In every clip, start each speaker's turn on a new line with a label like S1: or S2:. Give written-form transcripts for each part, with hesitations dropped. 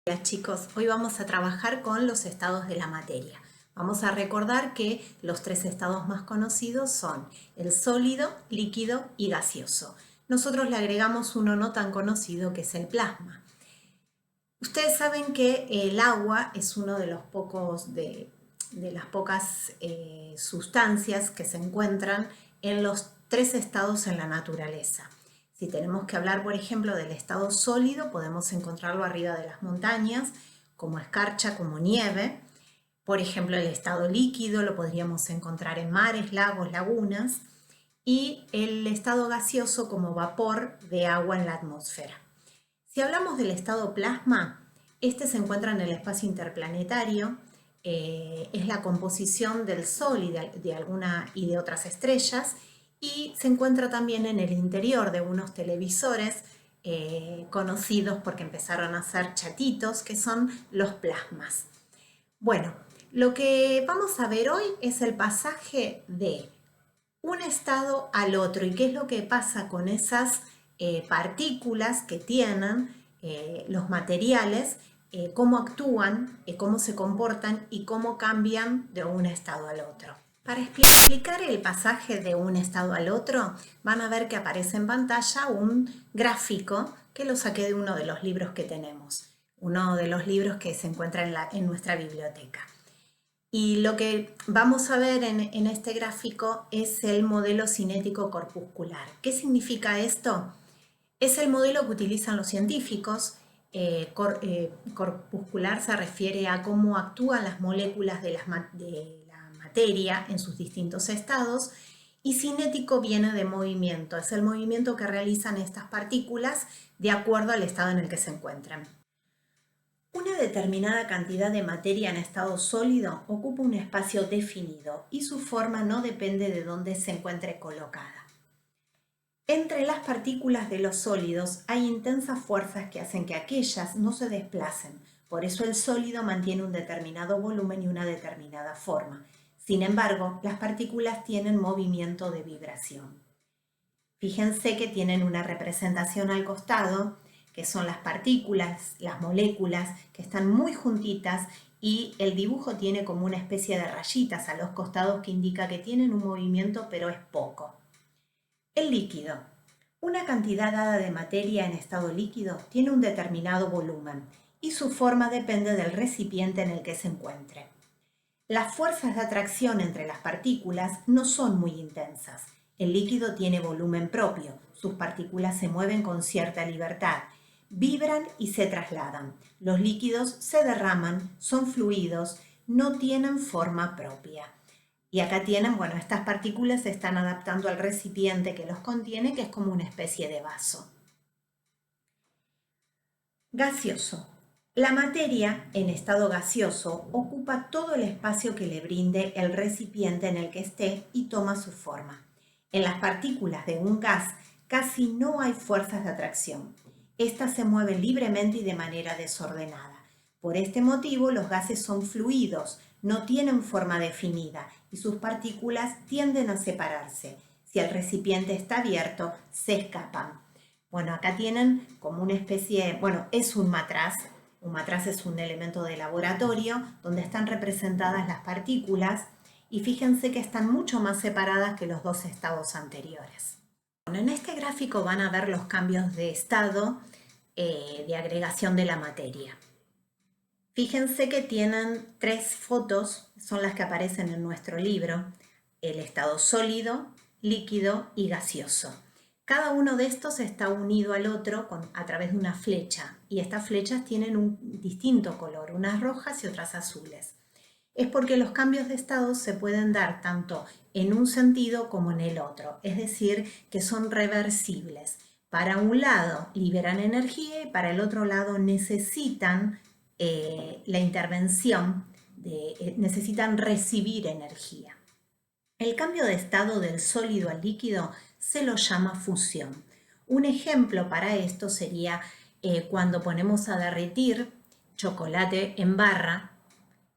S1: Hola chicos, hoy vamos a trabajar con los estados de la materia. Vamos a recordar que los tres estados más conocidos son el sólido, líquido y gaseoso. Nosotros le agregamos uno no tan conocido que es el plasma. Ustedes saben que el agua es uno de los las pocas sustancias que se encuentran en los tres estados en la naturaleza. Si tenemos que hablar, por ejemplo, del estado sólido, podemos encontrarlo arriba de las montañas, como escarcha, como nieve. Por ejemplo, el estado líquido lo podríamos encontrar en mares, lagos, lagunas. Y el estado gaseoso como vapor de agua en la atmósfera. Si hablamos del estado plasma, este se encuentra en el espacio interplanetario, es la composición del Sol y de otras estrellas, y se encuentra también en el interior de unos televisores conocidos porque empezaron a ser chatitos, que son los plasmas. Bueno, lo que vamos a ver hoy es el pasaje de un estado al otro y qué es lo que pasa con esas partículas que tienen los materiales, cómo actúan, cómo se comportan y cómo cambian de un estado al otro. Para explicar el pasaje de un estado al otro, van a ver que aparece en pantalla un gráfico que lo saqué de uno de los libros que tenemos, uno de los libros que se encuentra en nuestra biblioteca. Y lo que vamos a ver en este gráfico es el modelo cinético corpuscular. ¿Qué significa esto? Es el modelo que utilizan los científicos. Corpuscular se refiere a cómo actúan las moléculas de la materia en sus distintos estados, y cinético viene de movimiento, es el movimiento que realizan estas partículas de acuerdo al estado en el que se encuentran. Una determinada cantidad de materia en estado sólido ocupa un espacio definido y su forma no depende de dónde se encuentre colocada. Entre las partículas de los sólidos hay intensas fuerzas que hacen que aquellas no se desplacen, por eso el sólido mantiene un determinado volumen y una determinada forma. Sin embargo, las partículas tienen movimiento de vibración. Fíjense que tienen una representación al costado, que son las partículas, las moléculas, que están muy juntitas, y el dibujo tiene como una especie de rayitas a los costados que indica que tienen un movimiento, pero es poco. El líquido. Una cantidad dada de materia en estado líquido tiene un determinado volumen y su forma depende del recipiente en el que se encuentre. Las fuerzas de atracción entre las partículas no son muy intensas. El líquido tiene volumen propio, sus partículas se mueven con cierta libertad, vibran y se trasladan. Los líquidos se derraman, son fluidos, no tienen forma propia. Y acá tienen, bueno, estas partículas se están adaptando al recipiente que los contiene, que es como una especie de vaso. Gaseoso. La materia en estado gaseoso ocupa todo el espacio que le brinde el recipiente en el que esté y toma su forma. En las partículas de un gas casi no hay fuerzas de atracción. Estas se mueven libremente y de manera desordenada. Por este motivo, los gases son fluidos, no tienen forma definida y sus partículas tienden a separarse. Si el recipiente está abierto, se escapan. Bueno, acá tienen como una especie, bueno, es un matraz. Un matraz es un elemento de laboratorio donde están representadas las partículas y fíjense que están mucho más separadas que los dos estados anteriores. Bueno, en este gráfico van a ver los cambios de estado de agregación de la materia. Fíjense que tienen tres fotos, son las que aparecen en nuestro libro: el estado sólido, líquido y gaseoso. Cada uno de estos está unido al otro a través de una flecha, y estas flechas tienen un distinto color, unas rojas y otras azules. Es porque los cambios de estado se pueden dar tanto en un sentido como en el otro, es decir, que son reversibles. Para un lado liberan energía y para el otro lado necesitan la intervención, necesitan recibir energía. El cambio de estado del sólido al líquido se lo llama fusión. Un ejemplo para esto sería cuando ponemos a derretir chocolate en barra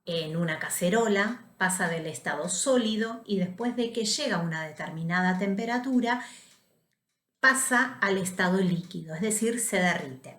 S1: en una cacerola, pasa del estado sólido y después de que llega a una determinada temperatura pasa al estado líquido, es decir, se derrite.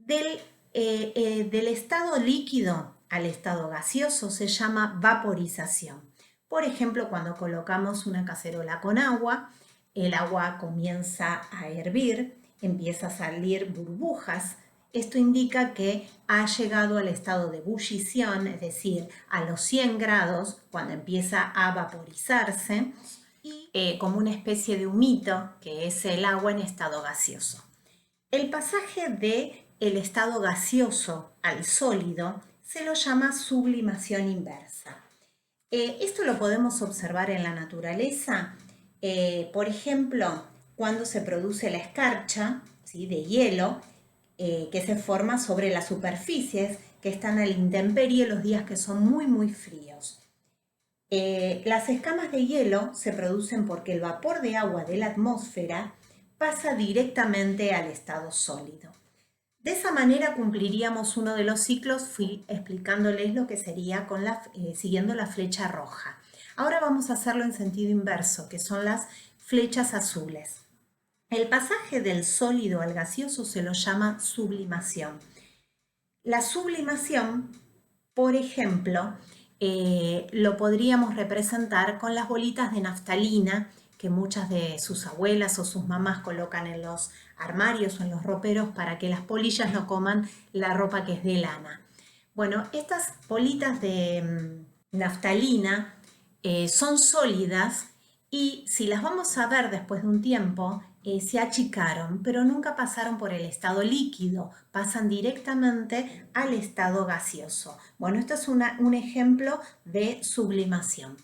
S1: Del del estado líquido al estado gaseoso se llama vaporización. Por ejemplo, cuando colocamos una cacerola con agua, el agua comienza a hervir, empieza a salir burbujas. Esto indica que ha llegado al estado de ebullición, es decir, a los 100 grados, cuando empieza a vaporizarse, y como una especie de humito, que es el agua en estado gaseoso. El pasaje del estado gaseoso al sólido se lo llama sublimación inversa. Esto lo podemos observar en la naturaleza, por ejemplo, cuando se produce la escarcha, ¿sí?, de hielo, que se forma sobre las superficies que están a la intemperie los días que son muy fríos. Las escamas de hielo se producen porque el vapor de agua de la atmósfera pasa directamente al estado sólido. De esa manera cumpliríamos uno de los ciclos, fui explicándoles lo que sería siguiendo la flecha roja. Ahora vamos a hacerlo en sentido inverso, que son las flechas azules. El pasaje del sólido al gaseoso se lo llama sublimación. La sublimación, por ejemplo, lo podríamos representar con las bolitas de naftalina que muchas de sus abuelas o sus mamás colocan en los armarios o en los roperos para que las polillas no coman la ropa que es de lana. Bueno, estas bolitas de naftalina son sólidas y si las vamos a ver después de un tiempo, se achicaron, pero nunca pasaron por el estado líquido, pasan directamente al estado gaseoso. Bueno, esto es un ejemplo de sublimación.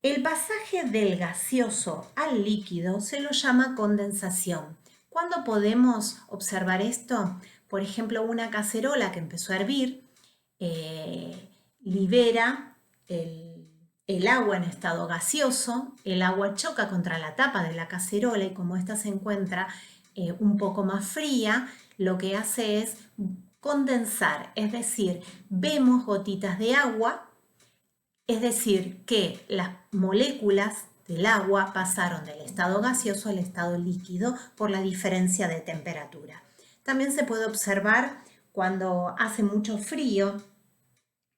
S1: El pasaje del gaseoso al líquido se lo llama condensación. ¿Cuándo podemos observar esto? Por ejemplo, una cacerola que empezó a hervir libera el agua en estado gaseoso, el agua choca contra la tapa de la cacerola y como ésta se encuentra un poco más fría, lo que hace es condensar, es decir, vemos gotitas de agua. Es decir, que las moléculas del agua pasaron del estado gaseoso al estado líquido por la diferencia de temperatura. También se puede observar cuando hace mucho frío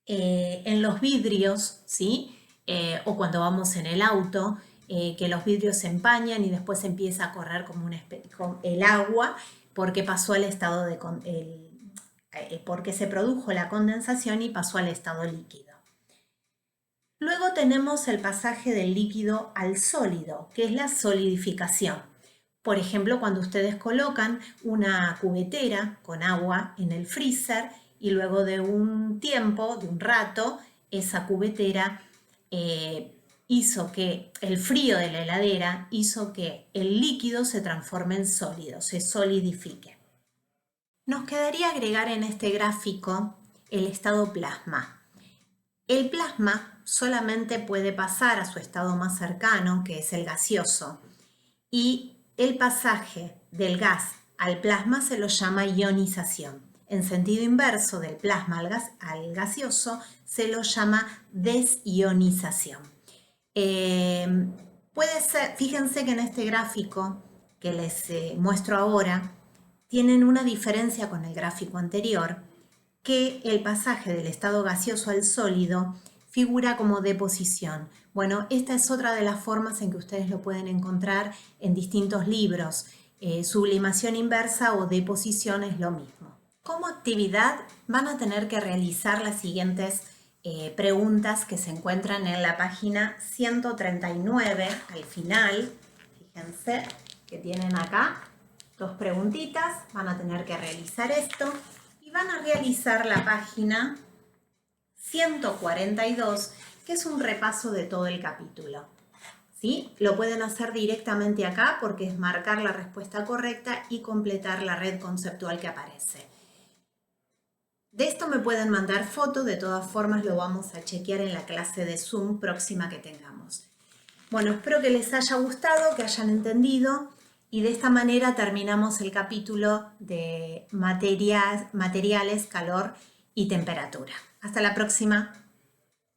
S1: en los vidrios, ¿sí? O cuando vamos en el auto, que los vidrios se empañan y después empieza a correr como el agua porque pasó al estado porque se produjo la condensación y pasó al estado líquido. Luego tenemos el pasaje del líquido al sólido, que es la solidificación. Por ejemplo, cuando ustedes colocan una cubetera con agua en el freezer y luego de un tiempo, de un rato, esa cubetera hizo que el frío de la heladera hizo que el líquido se transforme en sólido, se solidifique. Nos quedaría agregar en este gráfico el estado plasma. El plasma solamente puede pasar a su estado más cercano, que es el gaseoso, y el pasaje del gas al plasma se lo llama ionización. En sentido inverso, del plasma al gaseoso se lo llama desionización. Puede ser, fíjense que en este gráfico que les muestro ahora, tienen una diferencia con el gráfico anterior, que el pasaje del estado gaseoso al sólido figura como deposición. Bueno, esta es otra de las formas en que ustedes lo pueden encontrar en distintos libros. Sublimación inversa o deposición es lo mismo. Como actividad van a tener que realizar las siguientes preguntas que se encuentran en la página 139 al final. Fíjense que tienen acá 2 preguntitas, van a tener que realizar esto. Van a realizar la página 142, que es un repaso de todo el capítulo. ¿Sí? Lo pueden hacer directamente acá porque es marcar la respuesta correcta y completar la red conceptual que aparece. De esto me pueden mandar fotos, de todas formas lo vamos a chequear en la clase de Zoom próxima que tengamos. Bueno, espero que les haya gustado, que hayan entendido. Y de esta manera terminamos el capítulo de materiales, calor y temperatura. Hasta la próxima.